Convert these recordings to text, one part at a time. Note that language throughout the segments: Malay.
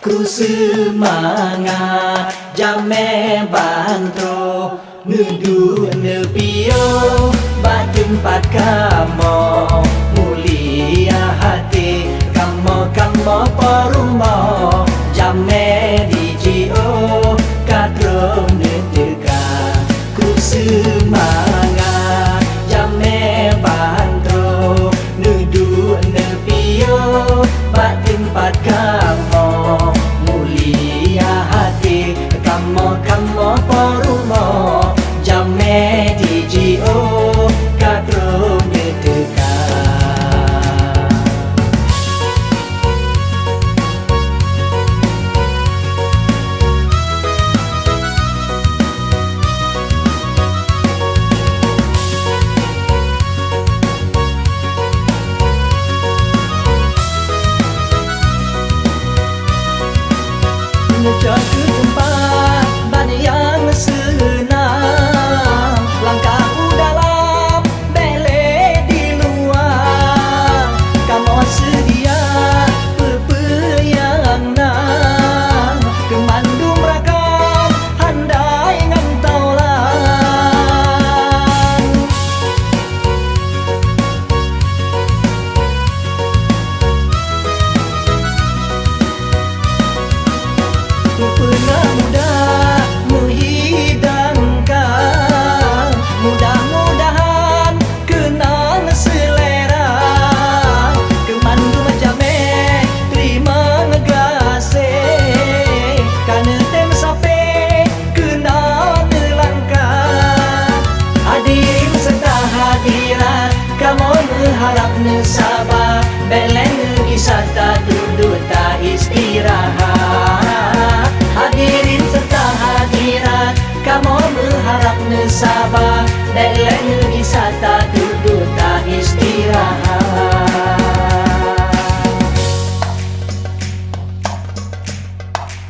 Ku semangat jame bantro nudu nepio ba tempat kamu mulia hati kamu perumo jame dijio kadro neteka ku semangat jame bantro nudu nepio ba tempat kamu mulia hati kamu perumo jame dijio kadro neteka menuju ke tempat ban yang senang, langkahmu dalam bele di luar. Kamu sedia yang nang kemandung rakam handai ngantaulan. Pernah mudah menghidangkan, mudah-mudahan kenal selera. Kemandu majame terima ngegase, karena tem sape kenal nelangkah. Hadirin serta hadirat, kamu mengharap nesabah, beleng kisah tak duduk tak istirahat. Hadirin serta hadirat, kamu berharap nesabah, beleng kisah tak duduk tak istirahat.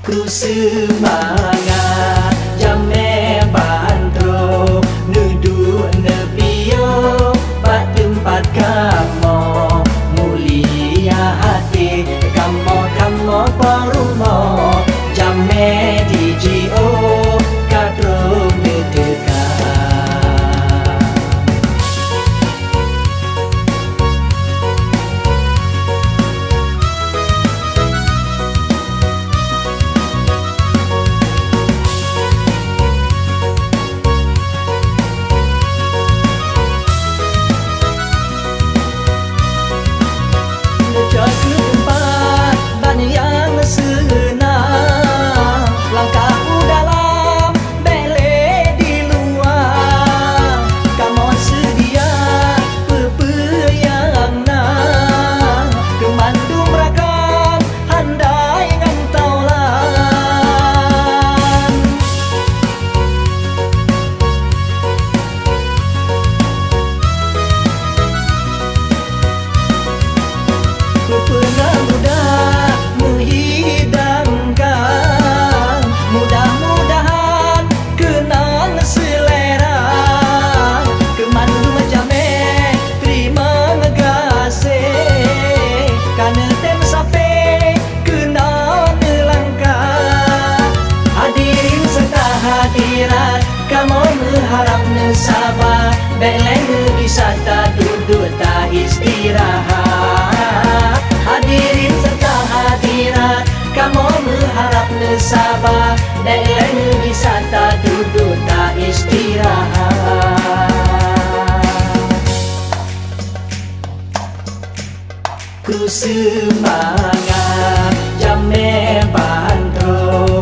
Ku semangat jame bantro nudu nepio ba tempat kamu mulia hati kamu perumo jame dijio kadro neteka. Menuju ke tempat ban yang senang, langkahmu dalam bele di luar. Kamu sedia yang nang kemandung rakam handai ngantaulan. Pernah mudah menghidangkan, mudah-mudahan kenal selera. Kemandu majame terima ngegase, karena tem sape kenal nelangkah. Hadirin serta hadirat, kamu mengharap nesabah, beleng kisah tak duduk tak istirahat. Hadirin serta hadirat, kamu mengharap nesabah, beleng kisah tak duduk tak istirahat. Ku semangat jame bantro